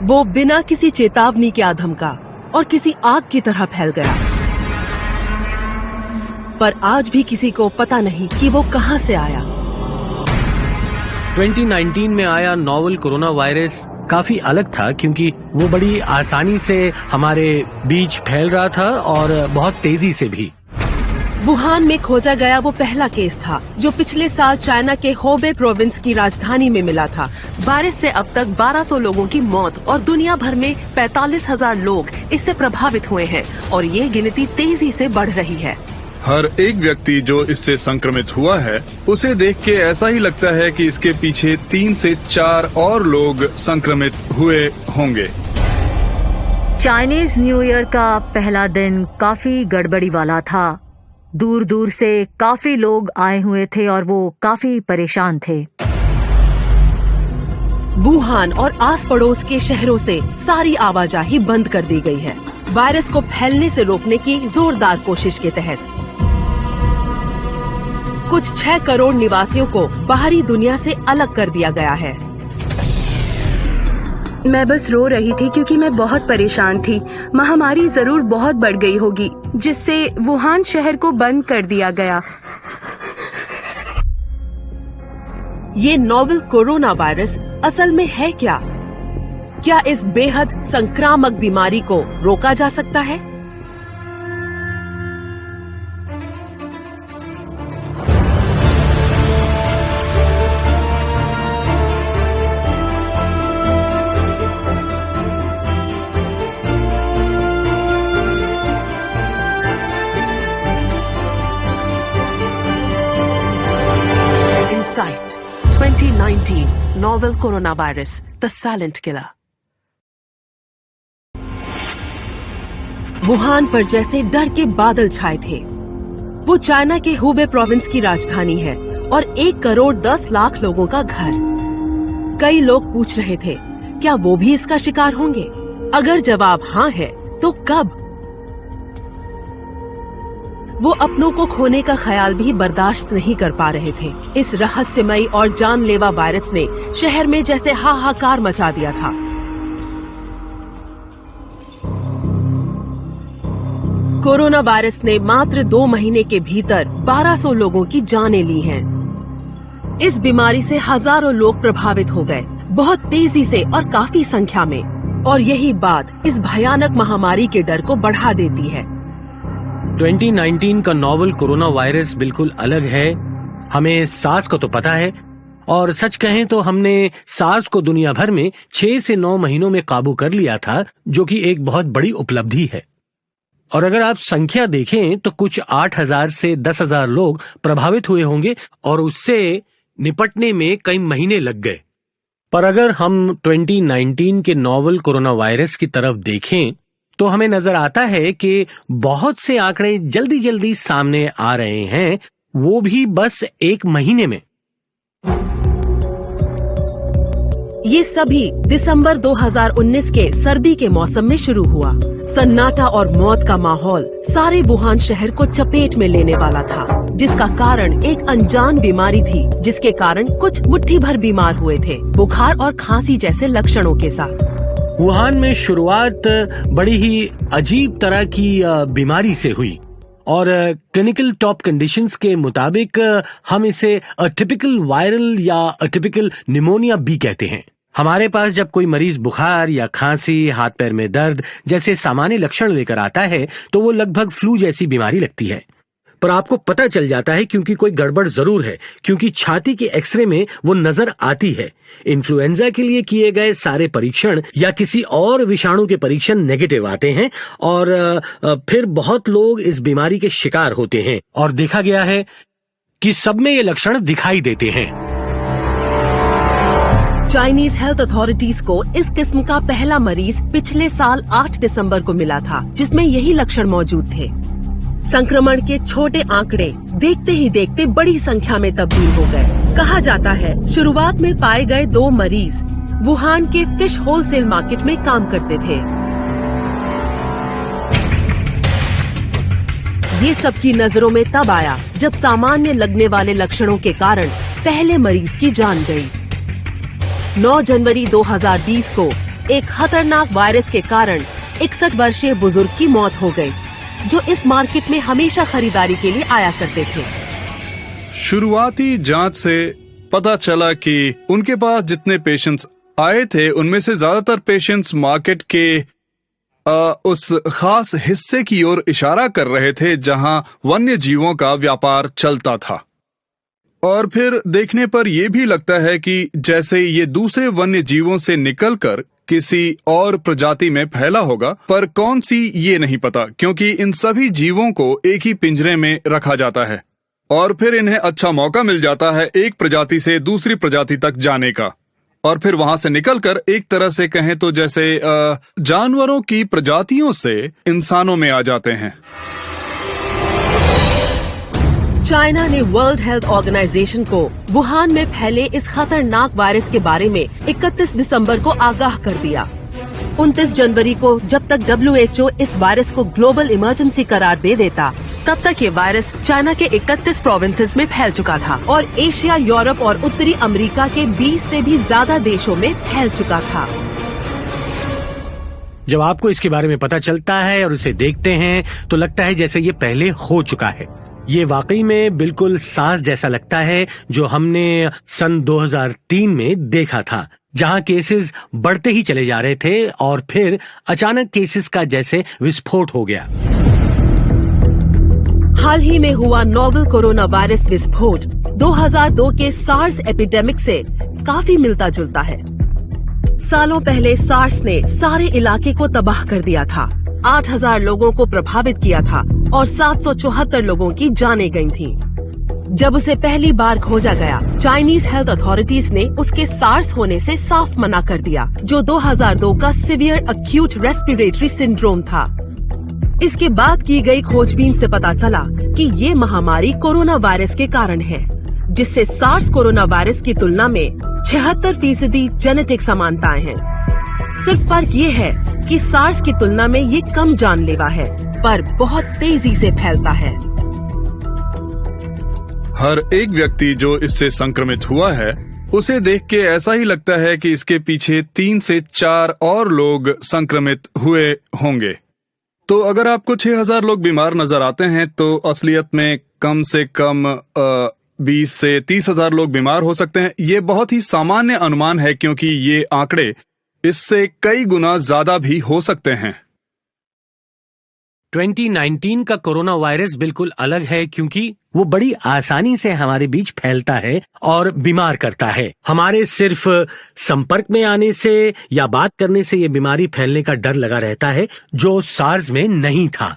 वो बिना किसी चेतावनी के आधमका और किसी आग की तरह फैल गया। पर आज भी किसी को पता नहीं कि वो कहां से आया। 2019 में आया नोवेल कोरोना वायरस काफी अलग था, क्योंकि वो बड़ी आसानी से हमारे बीच फैल रहा था और बहुत तेजी से भी। वुहान में खोजा गया वो पहला केस था जो पिछले साल चाइना के होबे प्रोविंस की राजधानी में मिला था। वायरस से अब तक 1200 लोगों की मौत और दुनिया भर में 45,000 लोग इससे प्रभावित हुए हैं और ये गिनती तेजी से बढ़ रही है। हर एक व्यक्ति जो इससे संक्रमित हुआ है, उसे देख के ऐसा ही लगता है कि इसके पीछे 3 से 4 और लोग संक्रमित हुए होंगे। चाइनीज न्यू ईयर का पहला दिन काफी गड़बड़ी वाला था। दूर दूर से काफी लोग आए हुए थे और वो काफी परेशान थे। वुहान और आस पड़ोस के शहरों से सारी आवाजाही बंद कर दी गई है, वायरस को फैलने से रोकने की जोरदार कोशिश के तहत। कुछ 6 करोड़ निवासियों को बाहरी दुनिया से अलग कर दिया गया है। मैं बस रो रही थी क्योंकि मैं बहुत परेशान थी। महामारी जरूर बहुत बढ़ गई होगी, जिससे वुहान शहर को बंद कर दिया गया। ये नोवेल कोरोना वायरस असल में है क्या? क्या इस बेहद संक्रामक बीमारी को रोका जा सकता है? Insight 2019 Novel Coronavirus, The Silent Killer। Wuhan पर जैसे डर के बादल छाए थे। वो चाइना के हुबे प्रोविंस की राजधानी है और 1 करोड़ 10 लाख लोगों का घर। कई लोग पूछ रहे थे, क्या वो भी इसका शिकार होंगे? अगर जवाब हाँ है, तो कब? वो अपनों को खोने का ख्याल भी बर्दाश्त नहीं कर पा रहे थे। इस रहस्यमयी और जानलेवा वायरस ने शहर में जैसे हाहाकार मचा दिया था। कोरोना वायरस ने मात्र 2 महीने के भीतर 1200 लोगों की जानें ली हैं। इस बीमारी से हजारों लोग प्रभावित हो गए, बहुत तेजी से और काफी संख्या में। और यही बात इस भयानक महामारी के डर को बढ़ा देती है। 2019 का नोवेल कोरोना वायरस बिल्कुल अलग है। हमें सार्स का तो पता है, और सच कहें तो हमने सार्स को दुनिया भर में 6 से 9 महीनों में काबू कर लिया था, जो कि एक बहुत बड़ी उपलब्धि है। और अगर आप संख्या देखें तो कुछ 8,000 से 10,000 लोग प्रभावित हुए होंगे और उससे निपटने में कई महीने लग गए। पर अगर हम 2019 के नोवेल कोरोना वायरस की तरफ देखें तो हमें नजर आता है कि बहुत से आंकड़े जल्दी जल्दी सामने आ रहे हैं, वो भी बस 1 महीने में। ये सभी दिसंबर 2019 के सर्दी के मौसम में शुरू हुआ। सन्नाटा और मौत का माहौल सारे वुहान शहर को चपेट में लेने वाला था, जिसका कारण एक अनजान बीमारी थी, जिसके कारण कुछ मुट्ठी भर बीमार हुए थे, बुखार और खांसी जैसे लक्षणों के साथ। वुहान में शुरुआत बड़ी ही अजीब तरह की बीमारी से हुई और क्लिनिकल टॉप कंडीशंस के मुताबिक हम इसे अटिपिकल वायरल या अटिपिकल निमोनिया भी कहते हैं। हमारे पास जब कोई मरीज बुखार या खांसी, हाथ पैर में दर्द जैसे सामान्य लक्षण लेकर आता है तो वो लगभग फ्लू जैसी बीमारी लगती है। पर आपको पता चल जाता है क्योंकि कोई गड़बड़ जरूर है, क्योंकि छाती के एक्सरे में वो नजर आती है। इन्फ्लुएंजा के लिए किए गए सारे परीक्षण या किसी और विषाणु के परीक्षण नेगेटिव आते हैं और फिर बहुत लोग इस बीमारी के शिकार होते हैं और देखा गया है कि सब में ये लक्षण दिखाई देते हैं। चाइनीज हेल्थ अथॉरिटीज को इस किस्म का पहला मरीज पिछले साल 8 दिसंबर को मिला था, जिसमें यही लक्षण मौजूद थे। संक्रमण के छोटे आंकड़े देखते ही देखते बड़ी संख्या में तब्दील हो गए। कहा जाता है शुरुआत में पाए गए 2 मरीज वुहान के फिश होलसेल मार्केट में काम करते थे। ये सबकी नजरों में तब आया जब सामान्य लगने वाले लक्षणों के कारण पहले मरीज की जान गई। 9 जनवरी 2020 को एक खतरनाक वायरस के कारण 61 वर्षीय बुजुर्ग की मौत हो गई, जो इस मार्केट में हमेशा खरीदारी के लिए आया करते थे। शुरुआती जांच से पता चला कि उनके पास जितने पेशेंट्स आए थे उनमें से ज्यादातर पेशेंट्स मार्केट के उस खास हिस्से की ओर इशारा कर रहे थे जहां वन्य जीवों का व्यापार चलता था। और फिर देखने पर यह भी लगता है कि जैसे ये दूसरे वन्य जीवों से निकलकर किसी और प्रजाति में फैला होगा, पर कौन सी ये नहीं पता, क्योंकि इन सभी जीवों को एक ही पिंजरे में रखा जाता है और फिर इन्हें अच्छा मौका मिल जाता है एक प्रजाति से दूसरी प्रजाति तक जाने का, और फिर वहां से निकलकर एक तरह से कहें तो जैसे जानवरों की प्रजातियों से इंसानों में आ जाते हैं। चाइना ने वर्ल्ड हेल्थ ऑर्गेनाइजेशन को वुहान में फैले इस खतरनाक वायरस के बारे में 31 दिसंबर को आगाह कर दिया। 29 जनवरी को जब तक WHO इस वायरस को ग्लोबल इमरजेंसी करार दे देता, तब तक ये वायरस चाइना के 31 प्रोविंसेस में फैल चुका था और एशिया, यूरोप और उत्तरी अमेरिका के 20 से भी ज्यादा देशों में फैल चुका था। जब आपको इसके बारे में पता चलता है और उसे देखते हैं तो लगता है जैसे ये पहले हो चुका है। ये वाकई में बिल्कुल सार्स जैसा लगता है जो हमने सन 2003 में देखा था, जहां केसेस बढ़ते ही चले जा रहे थे और फिर अचानक केसेस का जैसे विस्फोट हो गया। हाल ही में हुआ नोवेल कोरोना वायरस विस्फोट 2002 के सार्स एपिडेमिक से काफी मिलता जुलता है। सालों पहले सार्स ने सारे इलाके को तबाह कर दिया था, 8000 लोगों को प्रभावित किया था और 774 लोगों की जानें गई थीं। जब उसे पहली बार खोजा गया, चाइनीज हेल्थ अथॉरिटीज ने उसके सार्स होने से साफ मना कर दिया, जो 2002 का सीवियर एक्यूट रेस्पिरेटरी सिंड्रोम था। इसके बाद की गई खोजबीन से पता चला कि ये महामारी कोरोना वायरस के कारण है, जिससे सार्स कोरोना वायरस की तुलना में 76% जेनेटिक समानताएं हैं। सिर्फ फर्क ये है कि सार्स की तुलना में ये कम जानलेवा है, पर बहुत तेजी से फैलता है। हर एक व्यक्ति जो इससे संक्रमित हुआ है, उसे देख के ऐसा ही लगता है कि इसके पीछे 3 से 4 और लोग संक्रमित हुए होंगे। तो अगर आपको 6000 लोग बीमार नजर आते हैं तो असलियत में कम से कम 20 से 30,000 लोग बीमार हो सकते हैं। ये बहुत ही सामान्य अनुमान है, क्योंकि ये आंकड़े इससे कई गुना ज्यादा भी हो सकते हैं। 2019 का कोरोना वायरस बिल्कुल अलग है, क्योंकि वो बड़ी आसानी से हमारे बीच फैलता है और बीमार करता है। हमारे सिर्फ संपर्क में आने से या बात करने से ये बीमारी फैलने का डर लगा रहता है, जो सार्स में नहीं था।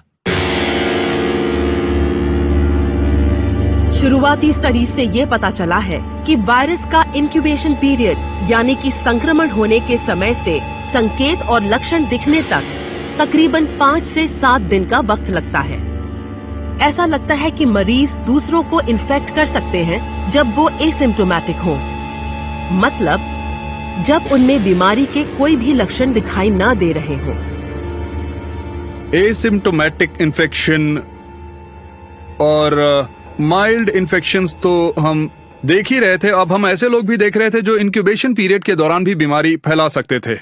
शुरुआती स्टडी से ये पता चला है कि वायरस का इंक्यूबेशन पीरियड, यानी कि संक्रमण होने के समय से संकेत और लक्षण दिखने तक तकरीबन 5 से 7 दिन का वक्त लगता है। ऐसा लगता है कि मरीज दूसरों को इन्फेक्ट कर सकते हैं जब वो एसिम्प्टोमेटिक हो, मतलब जब उनमें बीमारी के कोई भी लक्षण दिखाई न दे रहे हो। एसिम्प्टोमेटिक इन्फेक्शन और माइल्ड इन्फेक्शंस तो हम देख ही रहे थे। अब हम ऐसे लोग भी देख रहे थे जो इंक्यूबेशन पीरियड के दौरान भी बीमारी फैला सकते थे।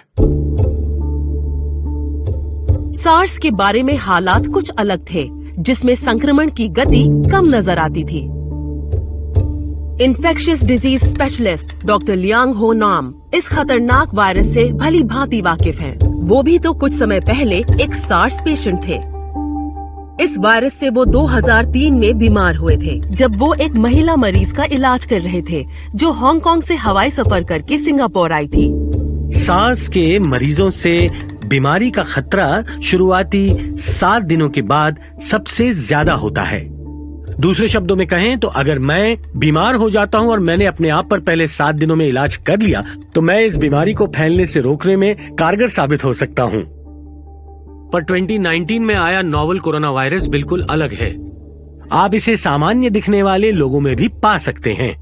सार्स के बारे में हालात कुछ अलग थे, जिसमें संक्रमण की गति कम नजर आती थी। Infectious disease specialist doctor Liang हो नाम इस खतरनाक वायरस से भली भांति वाकिफ हैं। वो भी तो कुछ समय पहले एक सार्स पेशेंट थे। इस वायरस से वो 2003 में बीमार हुए थे, जब वो एक महिला मरीज का इलाज कर रहे थे, जो हांगकांग से हवाई सफर करके सिंगापुर आई थी। सार्स के मरीजों से बीमारी का खतरा शुरुआती 7 दिनों के बाद सबसे ज्यादा होता है। दूसरे शब्दों में कहें तो अगर मैं बीमार हो जाता हूं और मैंने अपने आप पर पहले 7 दिनों में इलाज कर लिया, तो मैं इस बीमारी को फैलने से रोकने में कारगर साबित हो सकता हूं। पर 2019 में आया नोवेल कोरोना वायरस बिल्कुल अलग है। आप इसे सामान्य दिखने वाले लोगों में भी पा सकते हैं,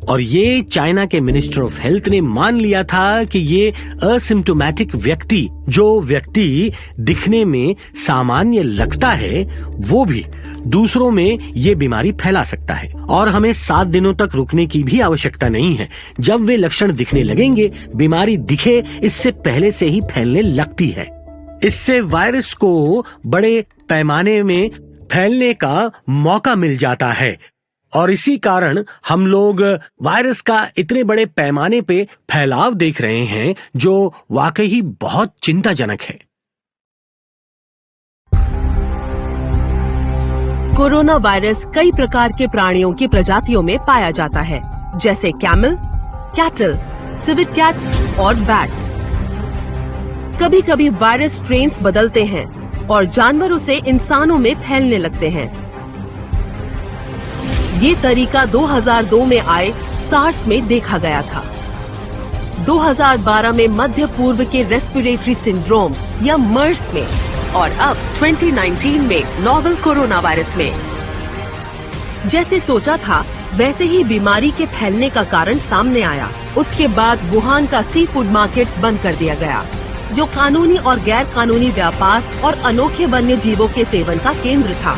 और ये चाइना के मिनिस्टर ऑफ हेल्थ ने मान लिया था कि ये असिम्प्टोमेटिक व्यक्ति, जो व्यक्ति दिखने में सामान्य लगता है, वो भी दूसरों में ये बीमारी फैला सकता है और हमें 7 दिनों तक रुकने की भी आवश्यकता नहीं है। जब वे लक्षण दिखने लगेंगे, बीमारी दिखे इससे पहले से ही फैलने लगती है। इससे वायरस को बड़े पैमाने में फैलने का मौका मिल जाता है और इसी कारण हम लोग वायरस का इतने बड़े पैमाने पे फैलाव देख रहे हैं, जो वाकई ही बहुत चिंताजनक है। कोरोना वायरस कई प्रकार के प्राणियों की प्रजातियों में पाया जाता है, जैसे कैमल, कैटल, सिविट कैट्स और बैट्स। कभी कभी वायरस स्ट्रेन्स बदलते हैं और जानवरों से इंसानों में फैलने लगते हैं। ये तरीका 2002 में आए सार्स में देखा गया था। 2012 में मध्य पूर्व के रेस्पिरेटरी सिंड्रोम या मर्स में और अब 2019 में नोवेल कोरोना वायरस में। जैसे सोचा था वैसे ही बीमारी के फैलने का कारण सामने आया। उसके बाद वुहान का सी फूड मार्केट बंद कर दिया गया, जो कानूनी और गैर कानूनी व्यापार और अनोखे वन्य जीवों के सेवन का केंद्र था।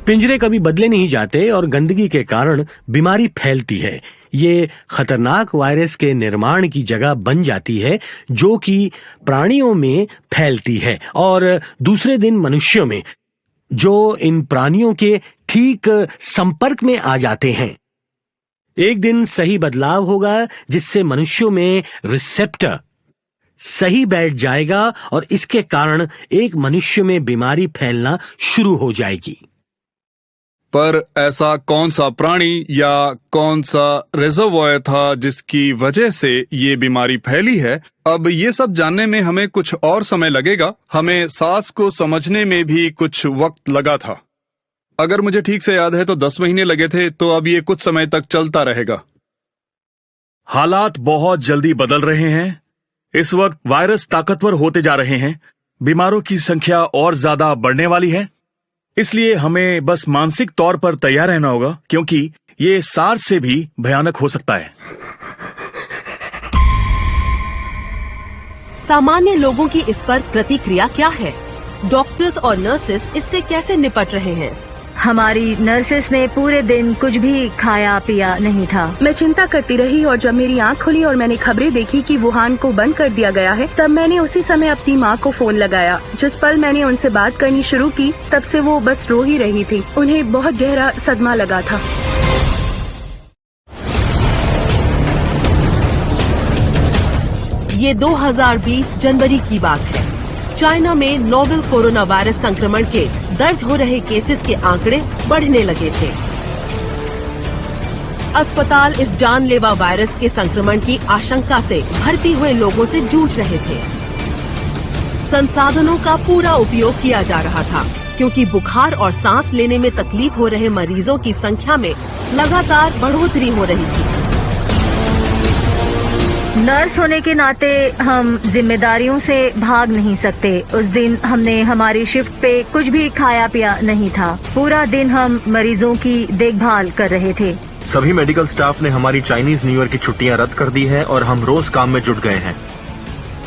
पिंजरे कभी बदले नहीं जाते और गंदगी के कारण बीमारी फैलती है। ये खतरनाक वायरस के निर्माण की जगह बन जाती है, जो कि प्राणियों में फैलती है और दूसरे दिन मनुष्यों में, जो इन प्राणियों के ठीक संपर्क में आ जाते हैं। एक दिन सही बदलाव होगा जिससे मनुष्यों में रिसेप्टर सही बैठ जाएगा और इसके कारण एक मनुष्य में बीमारी फैलना शुरू हो जाएगी। पर ऐसा कौन सा प्राणी या कौन सा रिजर्वॉयर था जिसकी वजह से ये बीमारी फैली है? अब ये सब जानने में हमें कुछ और समय लगेगा। हमें सास को समझने में भी कुछ वक्त लगा था। अगर मुझे ठीक से याद है तो 10 महीने लगे थे, तो अब ये कुछ समय तक चलता रहेगा। हालात बहुत जल्दी बदल रहे हैं। इस वक्त वायरस ताकतवर होते जा रहे हैं। बीमारों की संख्या और ज्यादा बढ़ने वाली है। इसलिए हमें बस मानसिक तौर पर तैयार रहना होगा, क्योंकि ये सार्स से भी भयानक हो सकता है। सामान्य लोगों की इस पर प्रतिक्रिया क्या है? डॉक्टर्स और नर्सेस इससे कैसे निपट रहे हैं? हमारी नर्सेस ने पूरे दिन कुछ भी खाया पिया नहीं था। मैं चिंता करती रही और जब मेरी आंख खुली और मैंने खबरें देखी कि वुहान को बंद कर दिया गया है, तब मैंने उसी समय अपनी माँ को फोन लगाया। जिस पल मैंने उनसे बात करनी शुरू की, तब से वो बस रो ही रही थी। उन्हें बहुत गहरा सदमा लगा था। ये 2020 जनवरी की बात है। चाइना में नोवेल कोरोना वायरस संक्रमण के दर्ज हो रहे केसेस के आंकड़े बढ़ने लगे थे। अस्पताल इस जानलेवा वायरस के संक्रमण की आशंका से भर्ती हुए लोगों से जूझ रहे थे। संसाधनों का पूरा उपयोग किया जा रहा था, क्योंकि बुखार और सांस लेने में तकलीफ हो रहे मरीजों की संख्या में लगातार बढ़ोतरी हो रही थी। नर्स होने के नाते हम जिम्मेदारियों से भाग नहीं सकते। उस दिन हमने हमारी शिफ्ट पे कुछ भी खाया पिया नहीं था। पूरा दिन हम मरीजों की देखभाल कर रहे थे। सभी मेडिकल स्टाफ ने हमारी चाइनीज न्यू ईयर की छुट्टियां रद्द कर दी हैं और हम रोज काम में जुट गए हैं।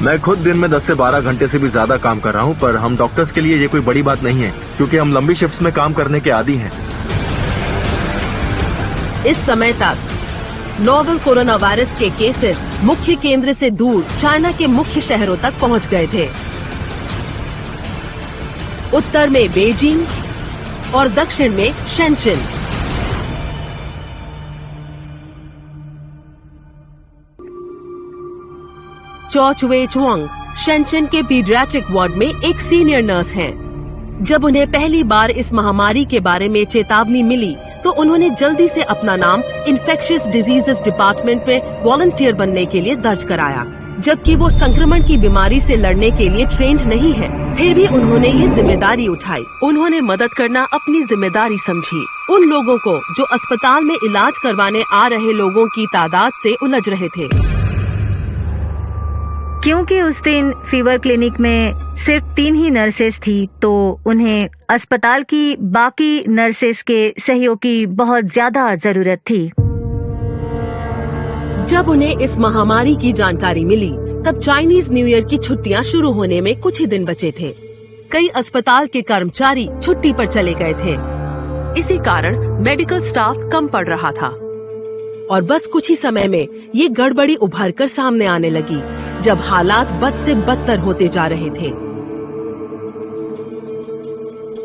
मैं खुद दिन में 10 से 12 घंटे से भी ज्यादा काम कर रहा हूं, पर हम डॉक्टर्स के लिए ये कोई बड़ी बात नहीं है, क्योंकि हम लंबी शिफ्ट्स में काम करने के आदी हैं। इस समय तक नोवेल कोरोना वायरस के केसेस मुख्य केंद्र से दूर चाइना के मुख्य शहरों तक पहुंच गए थे। उत्तर में बेजिंग और दक्षिण में शेंचन। चौ चुए चुआंग शेंचन के पीडियाट्रिक वार्ड में एक सीनियर नर्स हैं। जब उन्हें पहली बार इस महामारी के बारे में चेतावनी मिली, तो उन्होंने जल्दी से अपना नाम इन्फेक्शियस डिजीजेस डिपार्टमेंट में वॉलंटियर बनने के लिए दर्ज कराया। जबकि वो संक्रमण की बीमारी से लड़ने के लिए ट्रेंड नहीं है, फिर भी उन्होंने ये जिम्मेदारी उठाई। उन्होंने मदद करना अपनी जिम्मेदारी समझी। उन लोगों को जो अस्पताल में इलाज करवाने आ रहे लोगों की तादाद से उलझ रहे थे। क्योंकि उस दिन फीवर क्लिनिक में सिर्फ 3 ही नर्सेस थी, तो उन्हें अस्पताल की बाकी नर्सेस के सहयोग की बहुत ज्यादा जरूरत थी। जब उन्हें इस महामारी की जानकारी मिली, तब चाइनीज न्यू ईयर की छुट्टियां शुरू होने में कुछ ही दिन बचे थे। कई अस्पताल के कर्मचारी छुट्टी पर चले गए थे। इसी कारण मेडिकल स्टाफ कम पड़ रहा था और बस कुछ ही समय में ये गड़बड़ी उभर कर सामने आने लगी, जब हालात बद से बदतर होते जा रहे थे।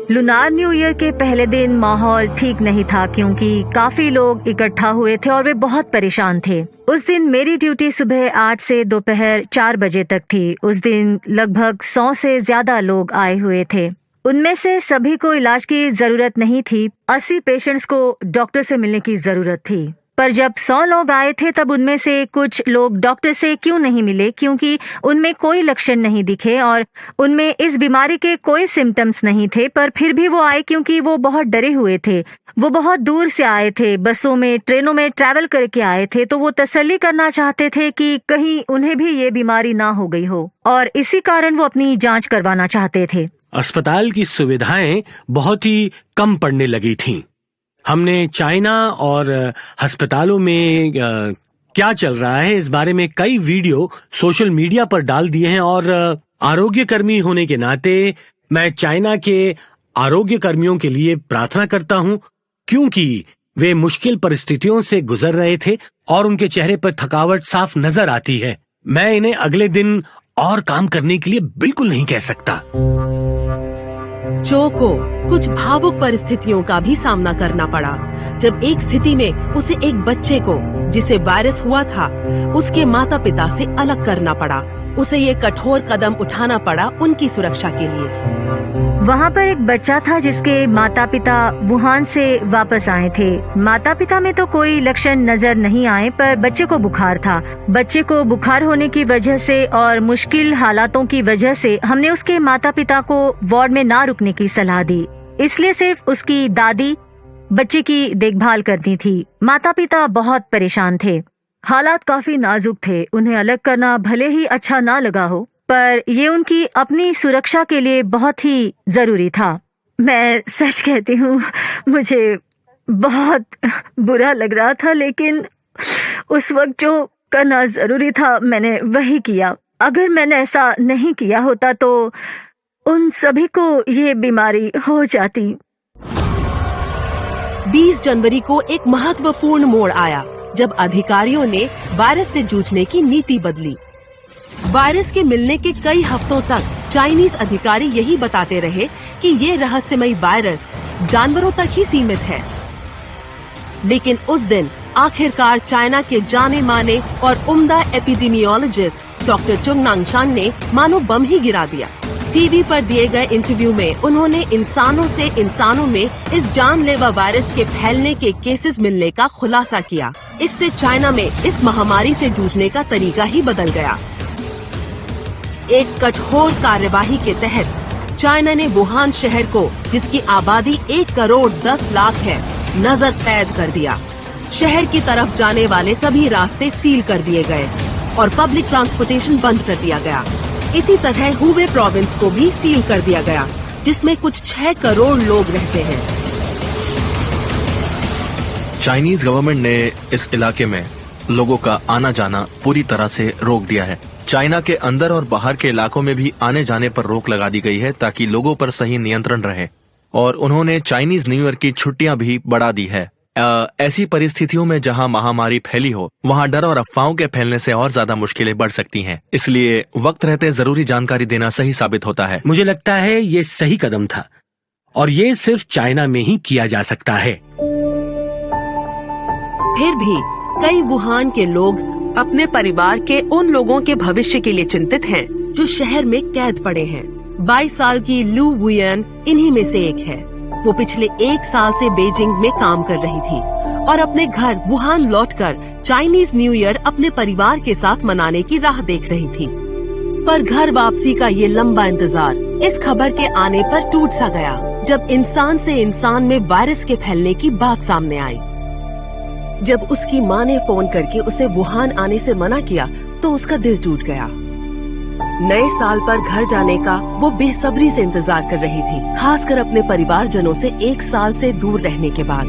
लुनार न्यू ईयर के पहले दिन माहौल ठीक नहीं था, क्योंकि काफी लोग इकट्ठा हुए थे और वे बहुत परेशान थे। उस दिन मेरी ड्यूटी सुबह 8 से दोपहर 4 बजे तक थी। उस दिन लगभग 100 से ज्यादा लोग आए हुए थे। उनमें से सभी को इलाज की जरूरत नहीं थी। 80 पेशेंट्स को डॉक्टर से मिलने की जरूरत थी। पर जब 100 लोग आए थे तब उनमें से कुछ लोग डॉक्टर से क्यों नहीं मिले, क्योंकि उनमें कोई लक्षण नहीं दिखे और उनमें इस बीमारी के कोई सिम्टम्स नहीं थे। पर फिर भी वो आए क्योंकि वो बहुत डरे हुए थे। वो बहुत दूर से आए थे, बसों में ट्रेनों में ट्रैवल करके आए थे, तो वो तसल्ली करना चाहते थे कि कहीं उन्हें भी ये बीमारी ना हो गई हो, और इसी कारण वो अपनी जांच करवाना चाहते थे। अस्पताल की सुविधाएं बहुत ही कम पड़ने लगी थीं। हमने चाइना और अस्पतालों में क्या चल रहा है इस बारे में कई वीडियो सोशल मीडिया पर डाल दिए हैं, और आरोग्य कर्मी होने के नाते मैं चाइना के आरोग्य कर्मियों के लिए प्रार्थना करता हूं, क्योंकि वे मुश्किल परिस्थितियों से गुजर रहे थे और उनके चेहरे पर थकावट साफ नजर आती है। मैं इन्हें अगले दिन और काम करने के लिए बिल्कुल नहीं कह सकता। जो को कुछ भावुक परिस्थितियों का भी सामना करना पड़ा, जब एक स्थिति में उसे एक बच्चे को जिसे वायरस हुआ था उसके माता पिता से अलग करना पड़ा। उसे ये कठोर कदम उठाना पड़ा उनकी सुरक्षा के लिए। वहाँ पर एक बच्चा था जिसके माता पिता वुहान से वापस आए थे। माता पिता में तो कोई लक्षण नजर नहीं आए, पर बच्चे को बुखार था। बच्चे को बुखार होने की वजह से और मुश्किल हालातों की वजह से हमने उसके माता पिता को वार्ड में ना रुकने की सलाह दी। इसलिए सिर्फ उसकी दादी बच्चे की देखभाल करती थी। माता पिता बहुत परेशान थे। हालात काफी नाजुक थे। उन्हें अलग करना भले ही अच्छा ना लगा हो, पर ये उनकी अपनी सुरक्षा के लिए बहुत ही जरूरी था। मैं सच कहती हूँ, मुझे बहुत बुरा लग रहा था, लेकिन उस वक्त जो करना जरूरी था मैंने वही किया। अगर मैंने ऐसा नहीं किया होता तो उन सभी को ये बीमारी हो जाती। 20 जनवरी को एक महत्वपूर्ण मोड़ आया जब अधिकारियों ने वायरस से जूझने की नीति बदली। वायरस के मिलने के कई हफ्तों तक चाइनीज अधिकारी यही बताते रहे कि ये रहस्यमयी वायरस जानवरों तक ही सीमित है। लेकिन उस दिन आखिरकार चाइना के जाने माने और उम्दा एपिडेमियोलॉजिस्ट डॉक्टर चुंग नांगशान ने मानो बम ही गिरा दिया। टीवी पर दिए गए इंटरव्यू में उन्होंने इंसानों से इंसानों में इस जानलेवा वायरस के फैलने के केसेस मिलने का खुलासा किया। इससे चाइना में इस महामारी से जूझने का तरीका ही बदल गया। एक कठोर कार्यवाही के तहत चाइना ने वुहान शहर को, जिसकी आबादी 1 करोड़ 10 लाख है, नजर कैद कर दिया। शहर की तरफ जाने वाले सभी रास्ते सील कर दिए गए और पब्लिक ट्रांसपोर्टेशन बंद कर दिया गया। इसी तरह हुबे प्रोविंस को भी सील कर दिया गया, जिसमें कुछ 6 करोड़ लोग रहते हैं। चाइनीज गवर्नमेंट ने इस इलाके में लोगों का आना जाना पूरी तरह से रोक दिया है। चाइना के अंदर और बाहर के इलाकों में भी आने जाने पर रोक लगा दी गई है ताकि लोगों पर सही नियंत्रण रहे, और उन्होंने चाइनीज न्यू ईयर की छुट्टियां भी बढ़ा दी है। ऐसी परिस्थितियों में जहां महामारी फैली हो, वहां डर और अफवाहों के फैलने से और ज्यादा मुश्किलें बढ़ सकती हैं। इसलिए वक्त रहते जरूरी जानकारी देना सही साबित होता है। मुझे लगता है ये सही कदम था और ये सिर्फ चाइना में ही किया जा सकता है। फिर भी कई वुहान के लोग अपने परिवार के उन लोगों के भविष्य के लिए चिंतित हैं जो शहर में कैद पड़े हैं। 22 साल की लू वुयन इन्हीं में से एक है। वो पिछले 1 साल से बीजिंग में काम कर रही थी और अपने घर वुहान लौटकर चाइनीज न्यू ईयर अपने परिवार के साथ मनाने की राह देख रही थी। पर घर वापसी का ये लंबा इंतजार इस खबर के आने पर टूट सा गया, जब इंसान से इंसान में वायरस के फैलने की बात सामने आई। जब उसकी माँ ने फोन करके उसे वुहान आने से मना किया तो उसका दिल टूट गया। नए साल पर घर जाने का वो बेसब्री से इंतजार कर रही थी, खासकर अपने परिवारजनों से 1 साल से दूर रहने के बाद।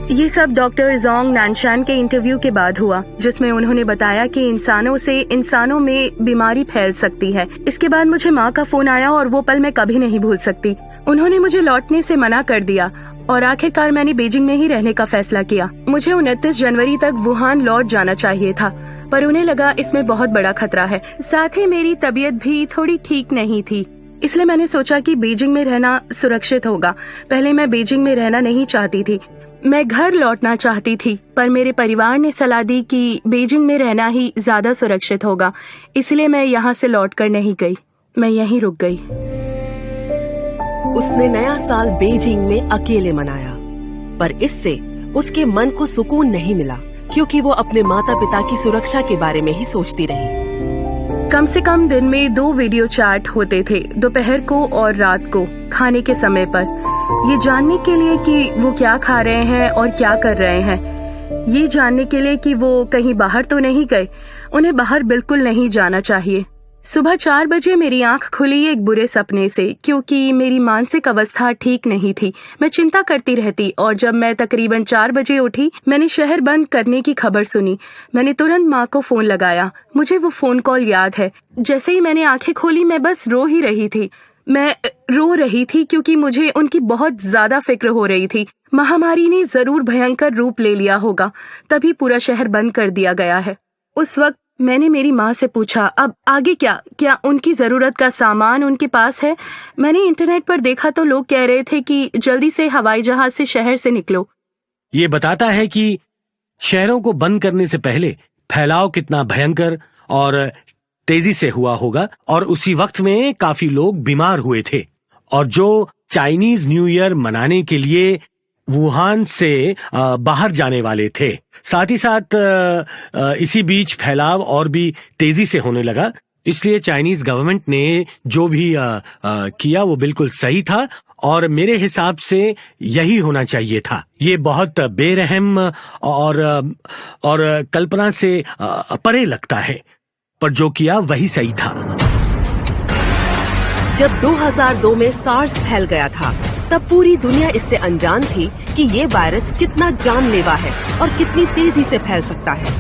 ये सब डॉक्टर जोंग नानशान के इंटरव्यू के बाद हुआ, जिसमें उन्होंने बताया कि इंसानों से इंसानों में बीमारी फैल सकती है। इसके बाद मुझे माँ का फोन आया और वो पल मैं कभी नहीं भूल सकती। उन्होंने मुझे लौटने से मना कर दिया और आखिरकार मैंने बीजिंग में ही रहने का फैसला किया। मुझे 29 जनवरी तक वुहान लौट जाना चाहिए था, पर उन्हें लगा इसमें बहुत बड़ा खतरा है। साथ ही मेरी तबीयत भी थोड़ी ठीक नहीं थी, इसलिए मैंने सोचा कि बीजिंग में रहना सुरक्षित होगा। पहले मैं बीजिंग में रहना नहीं चाहती थी, मैं घर लौटना चाहती थी, पर मेरे परिवार ने सलाह दी कि बीजिंग में रहना ही ज्यादा सुरक्षित होगा, इसलिए मैं यहाँ से लौटकर नहीं गई, मैं यहीं रुक गई। उसने नया साल बीजिंग में अकेले मनाया, पर इससे उसके मन को सुकून नहीं मिला, क्योंकि वो अपने माता पिता की सुरक्षा के बारे में ही सोचती रही। कम से कम दिन में 2 वीडियो चैट होते थे, दोपहर को और रात को खाने के समय पर, ये जानने के लिए कि वो क्या खा रहे हैं और क्या कर रहे हैं, ये जानने के लिए कि वो कहीं बाहर तो नहीं गए। उन्हें बाहर बिल्कुल नहीं जाना चाहिए। सुबह 4 बजे मेरी आंख खुली एक बुरे सपने से, क्योंकि मेरी मानसिक अवस्था ठीक नहीं थी। मैं चिंता करती रहती और जब मैं तकरीबन 4 बजे उठी, मैंने शहर बंद करने की खबर सुनी। मैंने तुरंत माँ को फोन लगाया। मुझे वो फोन कॉल याद है। जैसे ही मैंने आंखें खोली, मैं बस रो ही रही थी। मैं रो रही थी क्योंकि मुझे उनकी बहुत ज्यादा फिक्र हो रही थी। महामारी ने जरूर भयंकर रूप ले लिया होगा, तभी पूरा शहर बंद कर दिया गया है। उस वक्त मैंने मेरी माँ से पूछा, अब आगे क्या उनकी जरूरत का सामान उनके पास है? मैंने इंटरनेट पर देखा तो लोग कह रहे थे कि जल्दी से हवाई जहाज से शहर से निकलो। ये बताता है कि शहरों को बंद करने से पहले फैलाव कितना भयंकर और तेजी से हुआ होगा, और उसी वक्त में काफी लोग बीमार हुए थे, और जो चाइनीज न्यू ईयर मनाने के लिए वुहान से बाहर जाने वाले थे। साथ ही साथ इसी बीच फैलाव और भी तेजी से होने लगा, इसलिए चाइनीज गवर्नमेंट ने जो भी किया वो बिल्कुल सही था, और मेरे हिसाब से यही होना चाहिए था। ये बहुत बेरहम और कल्पना से परे लगता है, पर जो किया वही सही था। जब 2002 में सार्स फैल गया था, तब पूरी दुनिया इससे अनजान थी कि ये वायरस कितना जानलेवा है और कितनी तेजी से फैल सकता है।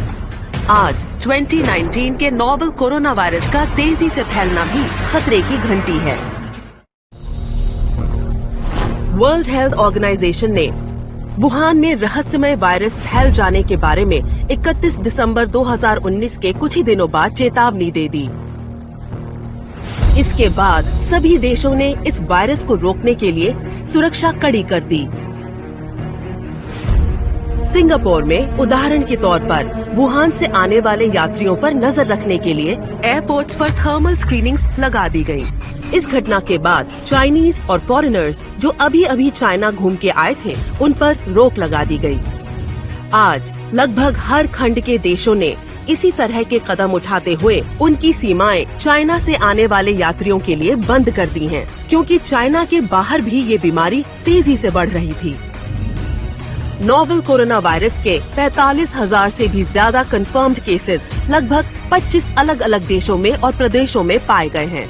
आज 2019 के नोवेल कोरोना वायरस का तेजी से फैलना भी खतरे की घंटी है। वर्ल्ड हेल्थ ऑर्गेनाइजेशन ने वुहान में रहस्यमय वायरस फैल जाने के बारे में 31 दिसंबर 2019 के कुछ ही दिनों बाद चेतावनी दे दी। इसके बाद सभी देशों ने इस वायरस को रोकने के लिए सुरक्षा कड़ी कर दी। सिंगापुर में उदाहरण के तौर पर वुहान से आने वाले यात्रियों पर नजर रखने के लिए एयरपोर्ट्स पर थर्मल स्क्रीनिंग्स लगा दी गई। इस घटना के बाद चाइनीज और फॉरेनर्स जो अभी चाइना घूम के आए थे, उन पर रोक लगा दी गई। आज लगभग हर खंड के देशों ने इसी तरह के कदम उठाते हुए उनकी सीमाएं चाइना से आने वाले यात्रियों के लिए बंद कर दी हैं, क्योंकि चाइना के बाहर भी ये बीमारी तेजी से बढ़ रही थी। नोवेल कोरोना वायरस के 45,000 से भी ज्यादा कंफर्म्ड केसेस लगभग 25 अलग अलग देशों में और प्रदेशों में पाए गए हैं।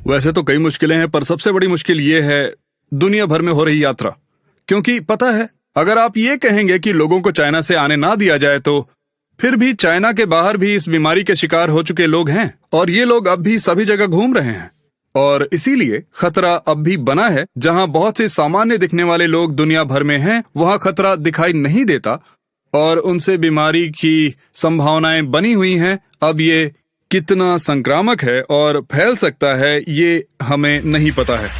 वैसे तो कई मुश्किलें हैं, पर सबसे बड़ी मुश्किल ये है दुनिया भर में हो रही यात्रा। क्योंकि पता है, अगर आप ये कहेंगे कि लोगों को चाइना से आने ना दिया जाए, तो फिर भी चाइना के बाहर भी इस बीमारी के शिकार हो चुके लोग हैं, और ये लोग अब भी सभी जगह घूम रहे हैं। और इसीलिए खतरा अब भी बना है। जहां बहुत से सामान्य दिखने वाले लोग दुनिया भर में हैं, वहां खतरा दिखाई नहीं देता और उनसे बीमारी की संभावनाएं बनी हुई हैं। अब ये कितना संक्रामक है और फैल सकता है, ये हमें नहीं पता है।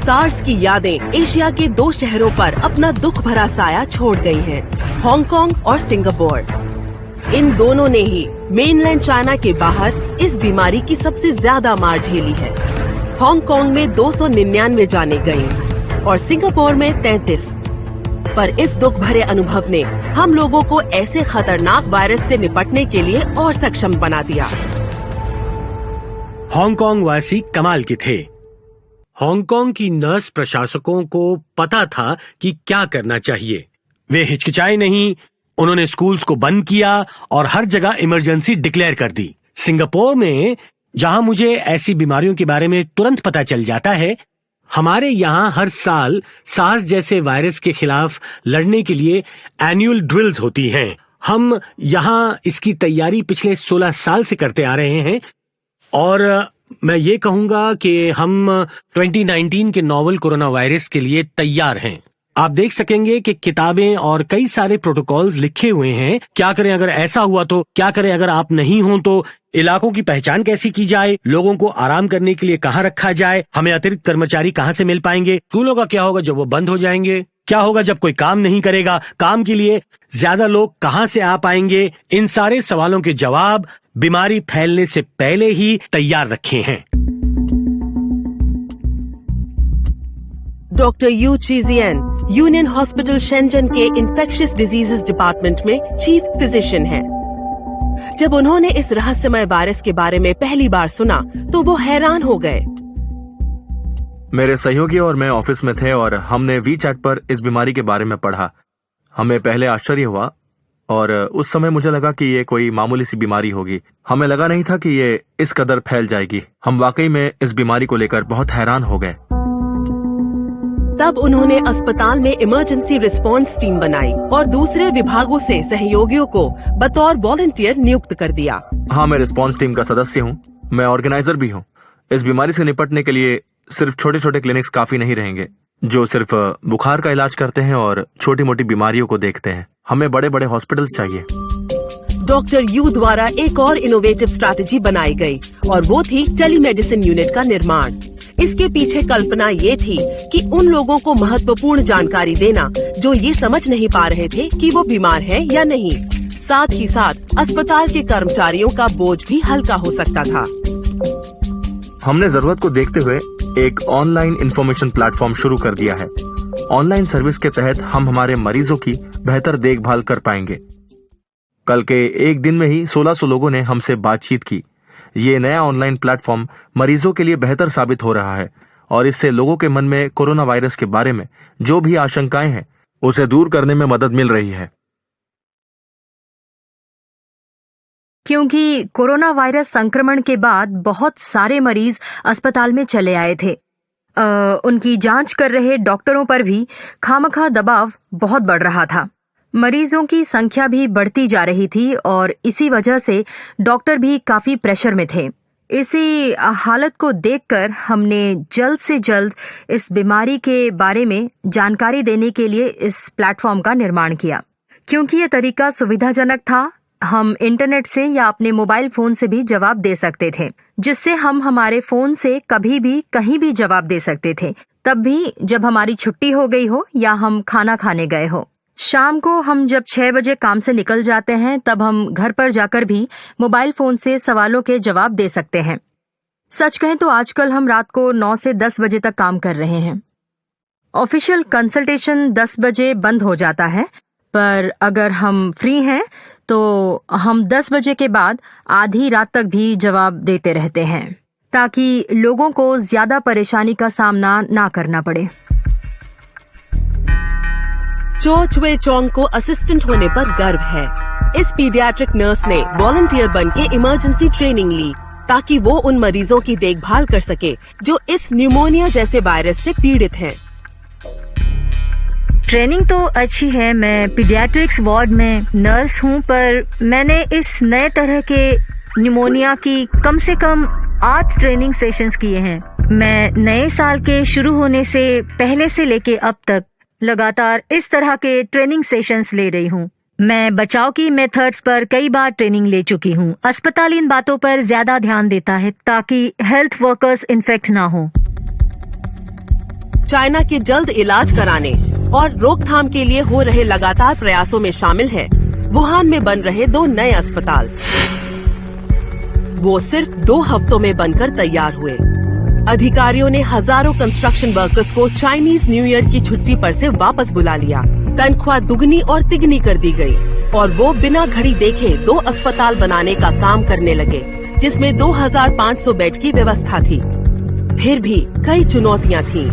सार्स की यादें एशिया के 2 शहरों पर अपना दुख भरा साया छोड़ गई हैं, हांगकांग और सिंगापुर। इन दोनों ने ही मेनलैंड चाइना के बाहर इस बीमारी की सबसे ज्यादा मार झेली है। हांगकांग में 299 जानें गईं और सिंगापुर में 33। पर इस दुख भरे अनुभव ने हम लोगों को ऐसे खतरनाक वायरस से निपटने के लिए और सक्षम बना दिया। हांगकांग वासी कमाल के थे। हांगकांग की नर्स प्रशासकों को पता था कि क्या करना चाहिए। वे हिचकिचाए नहीं, उन्होंने स्कूल्स को बंद किया और हर जगह इमरजेंसी डिक्लेयर कर दी। सिंगापुर में, जहां मुझे ऐसी बीमारियों के बारे में तुरंत पता चल जाता है, हमारे यहाँ हर साल सार्स जैसे वायरस के खिलाफ लड़ने के लिए एनुअल ड्रिल्स होती हैं। हम यहाँ इसकी तैयारी पिछले 16 साल से करते आ रहे हैं और मैं ये कहूंगा कि हम 2019 के नोवेल कोरोना वायरस के लिए तैयार हैं। आप देख सकेंगे कि किताबें और कई सारे प्रोटोकॉल्स लिखे हुए हैं। क्या करें अगर ऐसा हुआ तो, क्या करें अगर आप नहीं हो तो, इलाकों की पहचान कैसी की जाए, लोगों को आराम करने के लिए कहाँ रखा जाए, हमें अतिरिक्त कर्मचारी कहाँ से मिल पाएंगे, स्कूलों का क्या होगा जब वो बंद हो जाएंगे, क्या होगा जब कोई काम नहीं करेगा, काम के लिए ज्यादा लोग कहाँ से आ पाएंगे। इन सारे सवालों के जवाब बीमारी फैलने से पहले ही तैयार रखे हैं। Doctor Yu Chijian Union hospital Shenzhen के इन्फेक्शियस डिजीजेस डिपार्टमेंट में चीफ फिजिशियन हैं। जब उन्होंने इस रहस्यमय वायरस के बारे में पहली बार सुना तो वो हैरान हो गए। मेरे सहयोगी और मैं ऑफिस में थे और हमने वीचैट पर इस बीमारी के बारे में पढ़ा। हमें पहले आश्चर्य हुआ और उस समय मुझे लगा कि ये कोई मामूली सी बीमारी होगी। हमें लगा नहीं था कि ये इस कदर फैल जाएगी। हम वाकई में इस बीमारी को लेकर बहुत हैरान हो गए। तब उन्होंने अस्पताल में इमरजेंसी रिस्पांस टीम बनाई और दूसरे विभागों से सहयोगियों को बतौर वॉलंटियर नियुक्त कर दिया। हाँ, मैं रिस्पांस टीम का सदस्य हूँ। मैं ऑर्गेनाइजर भी हूँ। इस बीमारी से निपटने के लिए सिर्फ छोटे छोटे क्लिनिक्स काफी नहीं रहेंगे जो सिर्फ बुखार का इलाज करते हैं और छोटी मोटी बीमारियों को देखते हैं। हमें बड़े बड़े हॉस्पिटल्स चाहिए। डॉक्टर यू द्वारा एक और इनोवेटिव स्ट्रैटेजी बनाई गई और वो थी टेलीमेडिसिन यूनिट का निर्माण। इसके पीछे कल्पना ये थी कि उन लोगों को महत्वपूर्ण जानकारी देना जो ये समझ नहीं पा रहे थे कि वो बीमार है या नहीं। साथ ही साथ अस्पताल के कर्मचारियों का बोझ भी हल्का हो सकता था। हमने जरूरत को देखते हुए एक ऑनलाइन इंफॉर्मेशन प्लेटफॉर्म शुरू कर दिया है। ऑनलाइन सर्विस के तहत हम हमारे मरीजों की बेहतर देखभाल कर पाएंगे। कल के एक दिन में ही 1600 लोगों ने हमसे बातचीत की। ये नया ऑनलाइन प्लेटफॉर्म मरीजों के लिए बेहतर साबित हो रहा है और इससे लोगों के मन में कोरोना वायरस के बारे में जो भी आशंकाएं हैं उसे दूर करने में मदद मिल रही है। क्योंकि कोरोना वायरस संक्रमण के बाद बहुत सारे मरीज अस्पताल में चले आए थे। उनकी जांच कर रहे डॉक्टरों पर भी खामखा दबाव बहुत बढ़ रहा था। मरीजों की संख्या भी बढ़ती जा रही थी और इसी वजह से डॉक्टर भी काफी प्रेशर में थे। इसी हालत को देखकर हमने जल्द से जल्द इस बीमारी के बारे में जानकारी देने के लिए इस प्लेटफॉर्म का निर्माण किया। क्योंकि ये तरीका सुविधाजनक था, हम इंटरनेट से या अपने मोबाइल फोन से भी जवाब दे सकते थे, जिससे हम हमारे फोन से कभी भी कहीं भी जवाब दे सकते थे, तब भी जब हमारी छुट्टी हो गई हो या हम खाना खाने गए हो। शाम को हम जब 6 बजे काम से निकल जाते हैं तब हम घर पर जाकर भी मोबाइल फोन से सवालों के जवाब दे सकते हैं। सच कहें तो आजकल हम रात को 9 से 10 बजे तक काम कर रहे हैं। ऑफिशियल कंसल्टेशन 10 बजे बंद हो जाता है, पर अगर हम फ्री हैं तो हम 10 बजे के बाद आधी रात तक भी जवाब देते रहते हैं ताकि लोगों को ज्यादा परेशानी का सामना ना करना पड़े। चो चुए चोंग को असिस्टेंट होने पर गर्व है। इस पीडियाट्रिक नर्स ने वॉलंटियर बन के इमरजेंसी ट्रेनिंग ली ताकि वो उन मरीजों की देखभाल कर सके जो इस न्यूमोनिया जैसे वायरस से पीड़ित हैं। ट्रेनिंग तो अच्छी है। मैं पीडियाट्रिक्स वार्ड में नर्स हूँ, पर मैंने इस नए तरह के न्यूमोनिया की कम से कम 8 ट्रेनिंग सेशंस किए हैं। मैं नए साल के शुरू होने से पहले से लेके अब तक लगातार इस तरह के ट्रेनिंग सेशंस ले रही हूँ। मैं बचाव की मेथड्स पर कई बार ट्रेनिंग ले चुकी हूँ। अस्पताल इन बातों पर ज्यादा ध्यान देता है ताकि हेल्थ वर्कर्स इन्फेक्ट ना हो। चाइना के जल्द इलाज कराने और रोकथाम के लिए हो रहे लगातार प्रयासों में शामिल है वुहान में बन रहे 2 नए अस्पताल। वो सिर्फ 2 हफ्तों में बनकर तैयार हुए। अधिकारियों ने हजारों कंस्ट्रक्शन वर्कर्स को चाइनीज न्यू ईयर की छुट्टी पर से वापस बुला लिया। तनख्वाह दुगनी और तिगनी कर दी गई और वो बिना घड़ी देखे 2 अस्पताल बनाने का काम करने लगे, जिसमें 2500 बेड की व्यवस्था थी। फिर भी कई चुनौतियां थीं।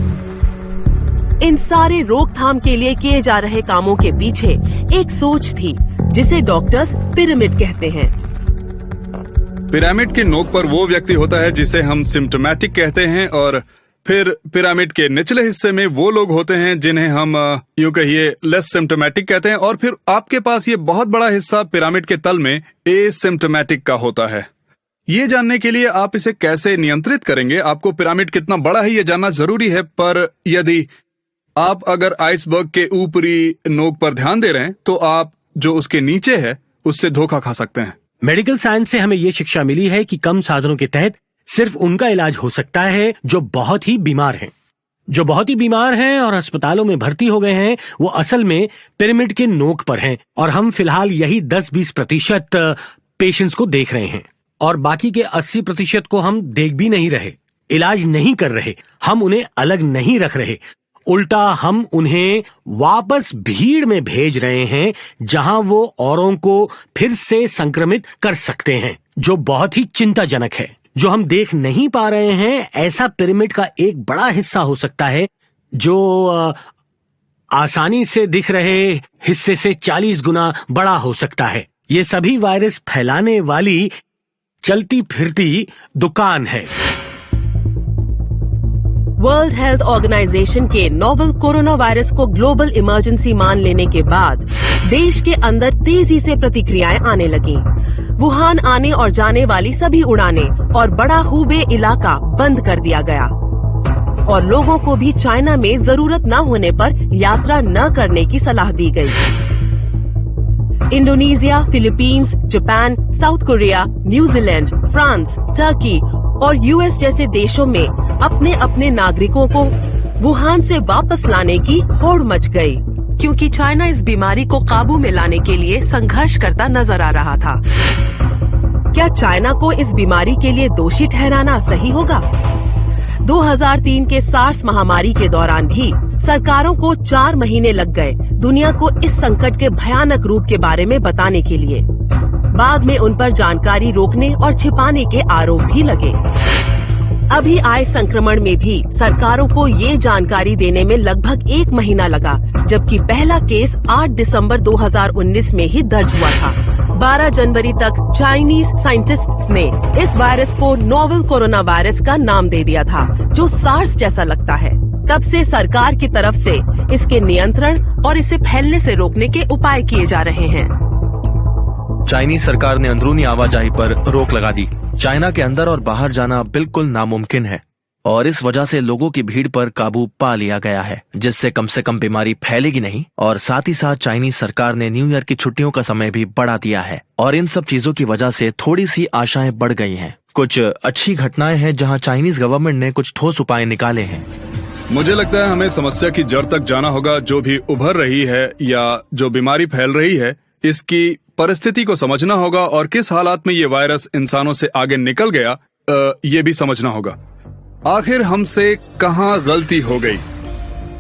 इन सारे रोकथाम के लिए किए जा रहे कामों के पीछे एक सोच थी जिसे डॉक्टर्स पिरामिड कहते हैं। पिरामिड के नोक पर वो व्यक्ति होता है जिसे हम सिम्टोमेटिक कहते हैं और फिर पिरामिड के निचले हिस्से में वो लोग होते हैं जिन्हें हम यूं कहिए लेस सिम्टोमेटिक कहते हैं, और फिर आपके पास ये बहुत बड़ा हिस्सा पिरामिड के तल में एसिम्टोमेटिक का होता है। ये जानने के लिए आप इसे कैसे नियंत्रित करेंगे, आपको पिरामिड कितना बड़ा है ये जानना जरूरी है, पर यदि आप अगर आइसबर्ग के ऊपरी नोक पर ध्यान दे रहे हैं तो आप जो उसके नीचे है उससे धोखा खा सकते हैं। मेडिकल साइंस से हमें ये शिक्षा मिली है कि कम साधनों के तहत सिर्फ उनका इलाज हो सकता है जो बहुत ही बीमार हैं। जो बहुत ही बीमार हैं और अस्पतालों में भर्ती हो गए हैं वो असल में पिरामिड के नोक पर हैं, और हम फिलहाल यही 10-20% पेशेंट्स को देख रहे हैं, और बाकी के 80% को हम देख भी नहीं रहे, इलाज नहीं कर रहे, हम उन्हें अलग नहीं रख रहे, उल्टा हम उन्हें वापस भीड़ में भेज रहे हैं जहां वो औरों को फिर से संक्रमित कर सकते हैं, जो बहुत ही चिंताजनक है। जो हम देख नहीं पा रहे हैं ऐसा पिरामिड का एक बड़ा हिस्सा हो सकता है जो आसानी से दिख रहे हिस्से से 40 गुना बड़ा हो सकता है। ये सभी वायरस फैलाने वाली चलती फिरती दुकान है। वर्ल्ड हेल्थ ऑर्गेनाइजेशन के नोवेल कोरोना वायरस को ग्लोबल इमरजेंसी मान लेने के बाद देश के अंदर तेजी से प्रतिक्रियाएं आने लगी। वुहान आने और जाने वाली सभी उड़ानें और बड़ा हुबे इलाका बंद कर दिया गया, और लोगों को भी चाइना में जरूरत न होने पर यात्रा न करने की सलाह दी गई। Indonesia, Philippines, Japan, south Korea, New Zealand, France, Turkey और यूएस जैसे देशों में अपने अपने नागरिकों को वुहान से वापस लाने की होड़ मच गई, क्योंकि चाइना इस बीमारी को काबू में लाने के लिए संघर्ष करता नजर आ रहा था। क्या चाइना को इस बीमारी के लिए दोषी ठहराना सही होगा? 2003 के सार्स महामारी के दौरान भी सरकारों को 4 महीने लग गए दुनिया को इस संकट के भयानक रूप के बारे में बताने के लिए। बाद में उन पर जानकारी रोकने और छिपाने के आरोप भी लगे। अभी आए संक्रमण में भी सरकारों को ये जानकारी देने में लगभग 1 महीना लगा, जबकि पहला केस 8 दिसंबर 2019 में ही दर्ज हुआ था। 12 जनवरी तक चाइनीज साइंटिस्ट्स ने इस वायरस को नोवेल कोरोना वायरस का नाम दे दिया था, जो सार्स जैसा लगता है। तब से सरकार की तरफ से इसके नियंत्रण और इसे फैलने से रोकने के उपाय किए जा रहे हैं। चाइनीज सरकार ने अंदरूनी आवाजाही पर रोक लगा दी। चाइना के अंदर और बाहर जाना बिल्कुल नामुमकिन है, और इस वजह से लोगों की भीड़ पर काबू पा लिया गया है, जिससे कम से कम बीमारी फैलेगी नहीं। और साथ ही साथ चाइनीज सरकार ने न्यू ईयर की छुट्टियों का समय भी बढ़ा दिया है, और इन सब चीजों की वजह से थोड़ी सी आशाएं बढ़ गई हैं। कुछ अच्छी घटनाएं हैं जहां चाइनीज गवर्नमेंट ने कुछ ठोस उपाय निकाले हैं। मुझे लगता है हमें समस्या की जड़ तक जाना होगा। जो भी उभर रही है या जो बीमारी फैल रही है, इसकी परिस्थिति को समझना होगा, और किस हालात में ये वायरस इंसानों से आगे निकल गया ये भी समझना होगा। आखिर हमसे कहाँ गलती हो गई?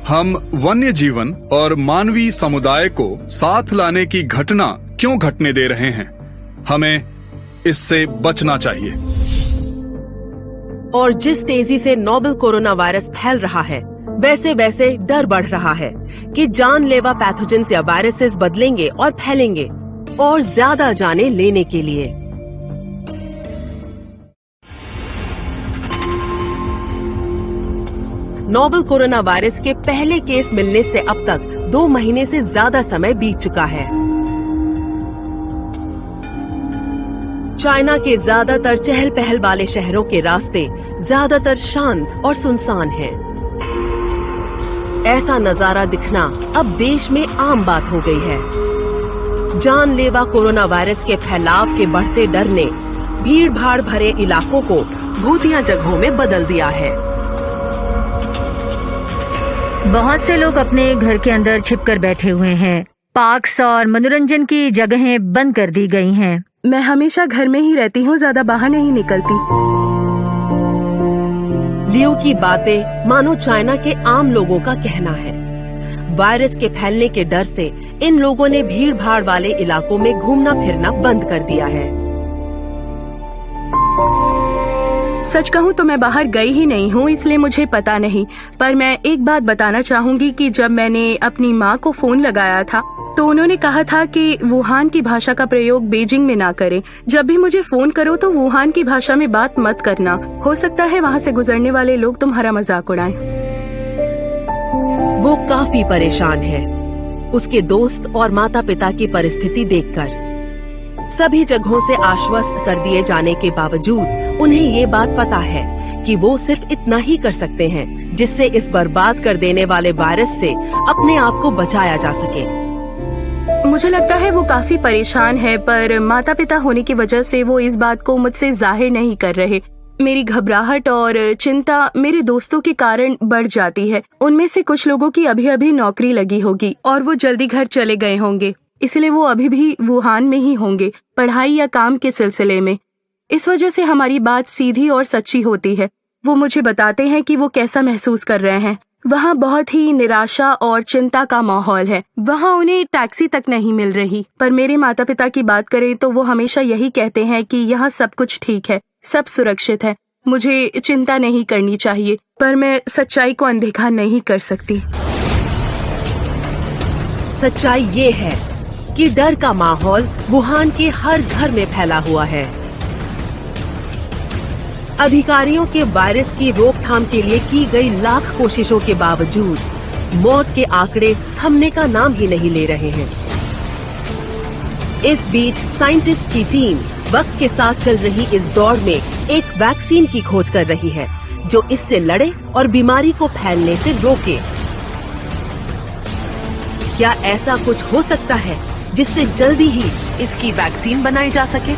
हम वन्य जीवन और मानवीय समुदाय को साथ लाने की घटना क्यों घटने दे रहे हैं? हमें इससे बचना चाहिए। और जिस तेजी से नोवेल कोरोना वायरस फैल रहा है, वैसे वैसे डर बढ़ रहा है कि जानलेवा पैथोजेंस या वायरसेस बदलेंगे और फैलेंगे, और ज्यादा जाने लेने के लिए। नोवेल कोरोना वायरस के पहले केस मिलने से अब तक 2 महीने से ज्यादा समय बीत चुका है। चाइना के ज्यादातर चहल पहल वाले शहरों के रास्ते ज्यादातर शांत और सुनसान हैं। ऐसा नजारा दिखना अब देश में आम बात हो गई है। जानलेवा कोरोना वायरस के फैलाव के बढ़ते डर ने भीड़ भाड़ भरे इलाकों को भूतिया जगहों में बदल दिया है। बहुत से लोग अपने घर के अंदर छिपकर बैठे हुए हैं। पार्क्स और मनोरंजन की जगहें बंद कर दी गई हैं। मैं हमेशा घर में ही रहती हूँ, ज्यादा बाहर नहीं निकलती। लियो की बातें मानो चाइना के आम लोगों का कहना है। वायरस के फैलने के डर से इन लोगों ने भीड़ भाड़ वाले इलाकों में घूमना फिरना बंद कर दिया है। सच कहूँ तो मैं बाहर गई ही नहीं हूँ, इसलिए मुझे पता नहीं। पर मैं एक बात बताना चाहूँगी कि जब मैंने अपनी माँ को फोन लगाया था तो उन्होंने कहा था कि वुहान की भाषा का प्रयोग बीजिंग में ना करें। जब भी मुझे फोन करो तो वुहान की भाषा में बात मत करना, हो सकता है वहाँ से गुजरने वाले लोग तुम्हारा मजाक उड़ाएं। वो काफी परेशान है उसके दोस्त और माता पिता की परिस्थिति देखकर। सभी जगहों से आश्वस्त कर दिए जाने के बावजूद उन्हें ये बात पता है कि वो सिर्फ इतना ही कर सकते हैं जिससे इस बर्बाद कर देने वाले वायरस से अपने आप को बचाया जा सके। मुझे लगता है वो काफी परेशान है, पर माता पिता होने की वजह से वो इस बात को मुझसे जाहिर नहीं कर रहे। मेरी घबराहट और चिंता मेरे दोस्तों के कारण बढ़ जाती है। उनमें से कुछ लोगों की अभी अभी नौकरी लगी होगी और वो जल्दी घर चले गए होंगे, इसलिए वो अभी भी वुहान में ही होंगे, पढ़ाई या काम के सिलसिले में। इस वजह से हमारी बात सीधी और सच्ची होती है। वो मुझे बताते हैं कि वो कैसा महसूस कर रहे हैं। वहाँ बहुत ही निराशा और चिंता का माहौल है। वहाँ उन्हें टैक्सी तक नहीं मिल रही। पर मेरे माता पिता की बात करें तो वो हमेशा यही कहते हैं कि यहाँ सब कुछ ठीक है, सब सुरक्षित है, मुझे चिंता नहीं करनी चाहिए। पर मैं सच्चाई को अनदेखा नहीं कर सकती। सच्चाई ये है कि डर का माहौल वुहान के हर घर में फैला हुआ है। अधिकारियों के वायरस की रोकथाम के लिए की गई लाख कोशिशों के बावजूद मौत के आंकड़े थमने का नाम ही नहीं ले रहे हैं। इस बीच साइंटिस्ट की टीम वक्त के साथ चल रही इस दौड़ में एक वैक्सीन की खोज कर रही है जो इससे लड़े और बीमारी को फैलने से रोके। क्या ऐसा कुछ हो सकता है जिससे जल्दी ही इसकी वैक्सीन बनाई जा सके?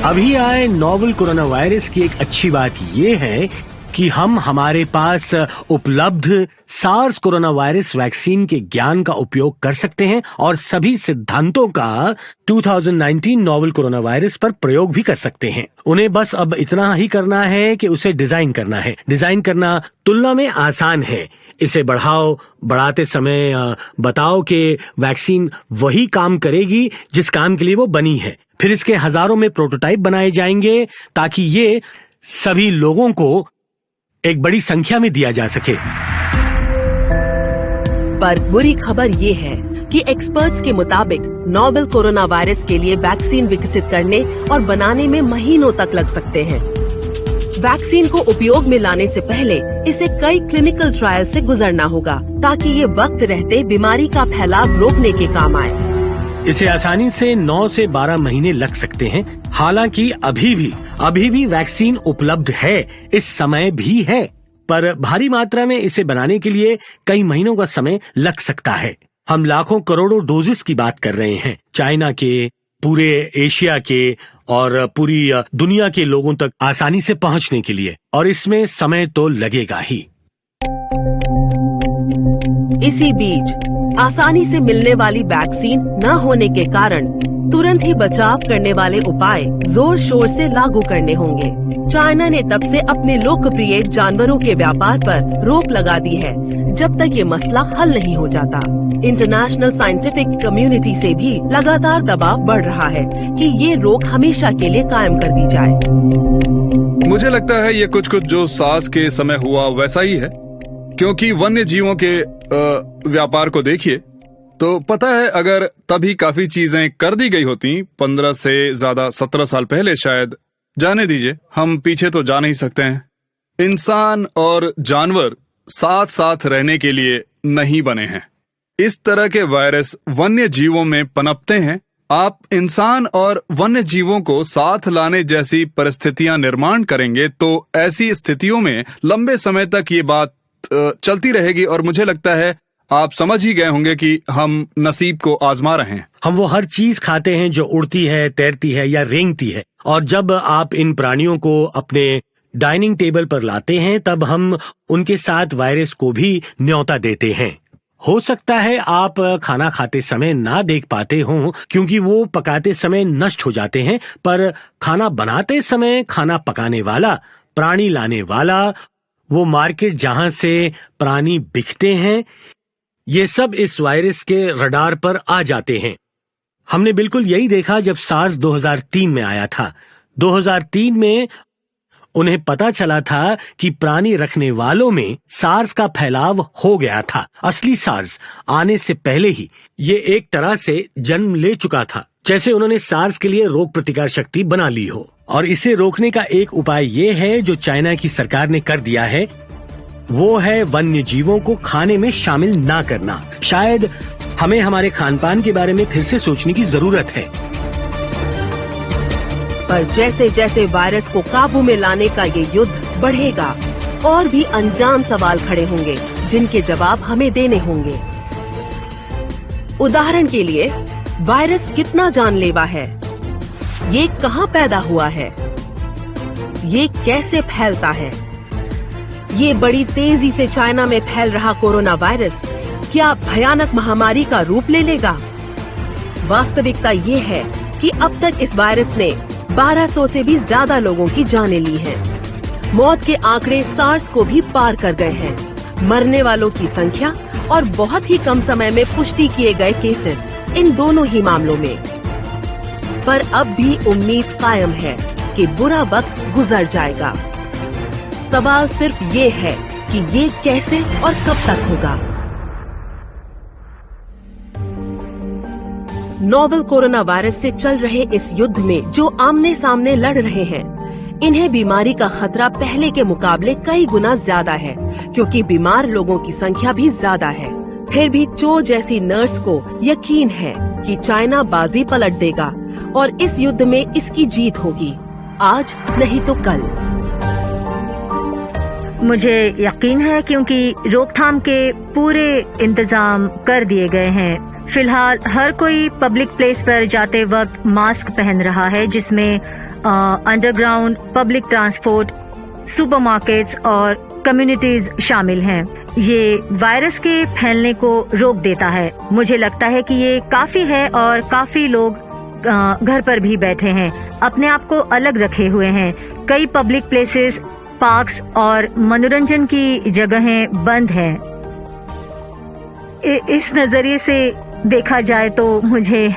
अभी आए नोवेल कोरोना वायरस की एक अच्छी बात ये है कि हम हमारे पास उपलब्ध सार्स कोरोना वायरस वैक्सीन के ज्ञान का उपयोग कर सकते हैं और सभी सिद्धांतों का 2019 नोवेल कोरोना वायरस पर प्रयोग भी कर सकते हैं। उन्हें बस अब इतना ही करना है कि उसे डिजाइन करना है। डिजाइन करना तुलना में आसान है। इसे बढ़ाते समय बताओ कि वैक्सीन वही काम करेगी जिस काम के लिए वो बनी है। फिर इसके हजारों में प्रोटोटाइप बनाए जाएंगे ताकि ये सभी लोगों को एक बड़ी संख्या में दिया जा सके। पर बुरी खबर ये है कि एक्सपर्ट्स के मुताबिक नोवेल कोरोना वायरस के लिए वैक्सीन विकसित करने और बनाने में महीनों तक लग सकते हैं। वैक्सीन को उपयोग में लाने से पहले इसे कई क्लिनिकल ट्रायल से गुजरना होगा ताकि ये वक्त रहते बीमारी का फैलाव रोकने के काम आए। इसे आसानी से 9 से 12 महीने लग सकते हैं। हालांकि अभी भी वैक्सीन उपलब्ध है, इस समय भी है, पर भारी मात्रा में इसे बनाने के लिए कई महीनों का समय लग सकता है। हम लाखों करोड़ों डोजेस की बात कर रहे हैं, चाइना के, पूरे एशिया के और पूरी दुनिया के लोगों तक आसानी से पहुंचने के लिए, और इसमें समय तो लगेगा ही। इसी बीच आसानी से मिलने वाली वैक्सीन न होने के कारण तुरंत ही बचाव करने वाले उपाय जोर शोर से लागू करने होंगे। चाइना ने तब से अपने लोकप्रिय जानवरों के व्यापार पर रोक लगा दी है जब तक ये मसला हल नहीं हो जाता। इंटरनेशनल साइंटिफिक कम्युनिटी से भी लगातार दबाव बढ़ रहा है कि ये रोक हमेशा के लिए कायम कर दी जाए। मुझे लगता है ये कुछ जो सार्स के समय हुआ वैसा ही है, क्योंकि वन्य जीवों के व्यापार को देखिए तो पता है अगर तभी काफी चीजें कर दी गई होती 15 से ज्यादा 17 साल पहले, शायद जाने दीजिए, हम पीछे तो जा नहीं सकते हैं। इंसान और जानवर साथ साथ रहने के लिए नहीं बने हैं। इस तरह के वायरस वन्य जीवों में पनपते हैं। आप इंसान और वन्य जीवों को साथ लाने जैसी परिस्थितियां निर्माण करेंगे तो ऐसी स्थितियों में लंबे समय तक ये बात चलती रहेगी, और मुझे लगता है आप समझ ही गए होंगे कि हम नसीब को आजमा रहे हैं। हम वो हर चीज खाते हैं जो उड़ती है, तैरती है या रेंगती है, और जब आप इन प्राणियों को अपने डाइनिंग टेबल पर लाते हैं तब हम उनके साथ वायरस को भी न्योता देते हैं। हो सकता है आप खाना खाते समय ना देख पाते हों क्योंकि वो पकाते समय नष्ट हो जाते हैं, पर खाना बनाते समय खाना पकाने वाला, प्राणी लाने वाला, वो मार्केट जहां से प्राणी बिकते हैं, ये सब इस वायरस के रडार पर आ जाते हैं। हमने बिल्कुल यही देखा जब सार्स 2003 में आया था। 2003 में उन्हें पता चला था कि प्राणी रखने वालों में सार्स का फैलाव हो गया था। असली सार्स आने से पहले ही ये एक तरह से जन्म ले चुका था, जैसे उन्होंने सार्स के लिए रोग प्रतिकार शक्ति बना ली हो। और इसे रोकने का एक उपाय ये है जो चाइना की सरकार ने कर दिया है, वो है वन्य जीवों को खाने में शामिल ना करना। शायद हमें हमारे खान पान के बारे में फिर से सोचने की जरूरत है। पर जैसे जैसे वायरस को काबू में लाने का ये युद्ध बढ़ेगा, और भी अनजान सवाल खड़े होंगे जिनके जवाब हमें देने होंगे। उदाहरण के लिए, वायरस कितना जानलेवा है? ये कहाँ पैदा हुआ है? ये कैसे फैलता है? ये बड़ी तेजी से चाइना में फैल रहा कोरोना वायरस क्या भयानक महामारी का रूप ले लेगा? वास्तविकता ये है कि अब तक इस वायरस ने 1200 से भी ज्यादा लोगों की जानें ली हैं। मौत के आंकड़े सार्स को भी पार कर गए हैं। मरने वालों की संख्या और बहुत ही कम समय में पुष्टि किए गए केसेस, इन दोनों ही मामलों में। पर अब भी उम्मीद कायम है कि बुरा वक्त गुजर जाएगा। सवाल सिर्फ ये है कि ये कैसे और कब तक होगा। नोवेल कोरोना वायरस से चल रहे इस युद्ध में जो आमने सामने लड़ रहे हैं, इन्हें बीमारी का खतरा पहले के मुकाबले कई गुना ज्यादा है, क्योंकि बीमार लोगों की संख्या भी ज्यादा है। फिर भी चो जैसी नर्स को यकीन है कि चाइना बाजी पलट देगा और इस युद्ध में इसकी जीत होगी, आज नहीं तो कल। मुझे यकीन है क्योंकि रोकथाम के पूरे इंतजाम कर दिए गए हैं। फिलहाल हर कोई पब्लिक प्लेस पर जाते वक्त मास्क पहन रहा है, जिसमें अंडरग्राउंड, पब्लिक ट्रांसपोर्ट, सुपरमार्केट्स और कम्युनिटीज शामिल हैं। ये वायरस के फैलने को रोक देता है। मुझे लगता है कि ये काफी है और काफी लोग घर पर भी बैठे हैं, अपने आप को अलग रखे हुए हैं। कई पब्लिक प्लेसेस, पार्क्स और मनोरंजन की जगहें बंद हैं। इस नजरिए से देखा जाए तो मुझे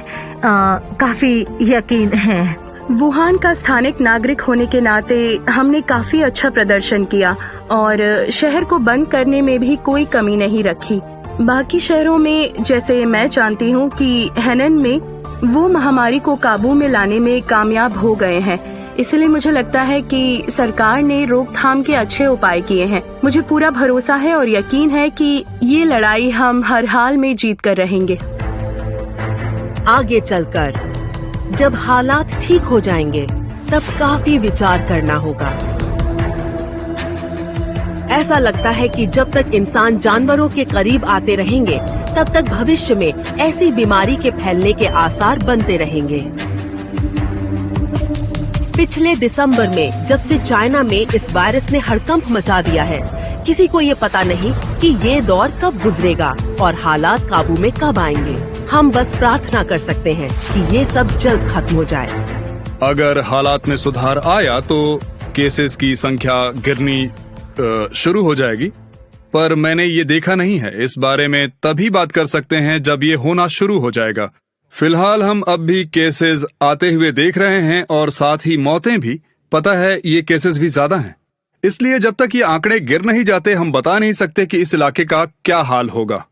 काफी यकीन है। वुहान का स्थानिक नागरिक होने के नाते हमने काफी अच्छा प्रदर्शन किया और शहर को बंद करने में भी कोई कमी नहीं रखी। बाकी शहरों में, जैसे मैं जानती हूँ कि हेनन में, वो महामारी को काबू में लाने में कामयाब हो गए हैं। इसलिए मुझे लगता है कि सरकार ने रोकथाम के अच्छे उपाय किए हैं। मुझे पूरा भरोसा है और यकीन है कि ये लड़ाई हम हर हाल में जीत कर रहेंगे। आगे चलकर जब हालात ठीक हो जाएंगे, तब काफी विचार करना होगा। ऐसा लगता है कि जब तक इंसान जानवरों के करीब आते रहेंगे, तब तक भविष्य में ऐसी बीमारी के फैलने के आसार बनते रहेंगे। पिछले दिसंबर में जब से चाइना में इस वायरस ने हड़कंप मचा दिया है, किसी को ये पता नहीं कि ये दौर कब गुजरेगा और हालात काबू में कब आएंगे। हम बस प्रार्थना कर सकते हैं कि ये सब जल्द खत्म हो जाए। अगर हालात में सुधार आया तो केसेस की संख्या गिरनी शुरू हो जाएगी, पर मैंने ये देखा नहीं है। इस बारे में तभी बात कर सकते हैं जब ये होना शुरू हो जाएगा। फिलहाल हम अब भी केसेस आते हुए देख रहे हैं और साथ ही मौतें भी। पता है ये केसेस भी ज्यादा हैं, इसलिए जब तक ये आंकड़े गिर नहीं जाते हम बता नहीं सकते कि इस इलाके का क्या हाल होगा।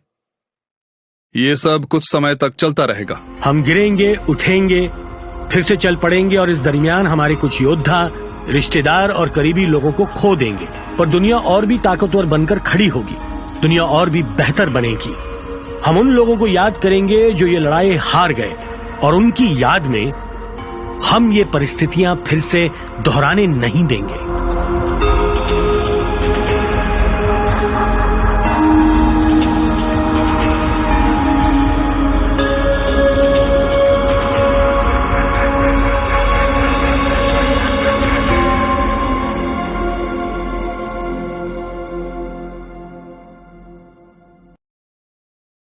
ये सब कुछ समय तक चलता रहेगा। हम गिरेंगे, उठेंगे, फिर से चल पड़ेंगे और इस दरमियान हमारे कुछ योद्धा, रिश्तेदार और करीबी लोगों को खो देंगे। पर दुनिया और भी ताकतवर बनकर खड़ी होगी, दुनिया और भी बेहतर बनेगी। हम उन लोगों को याद करेंगे जो ये लड़ाई हार गए, और उनकी याद में हम ये परिस्थितियां फिर से दोहराने नहीं देंगे।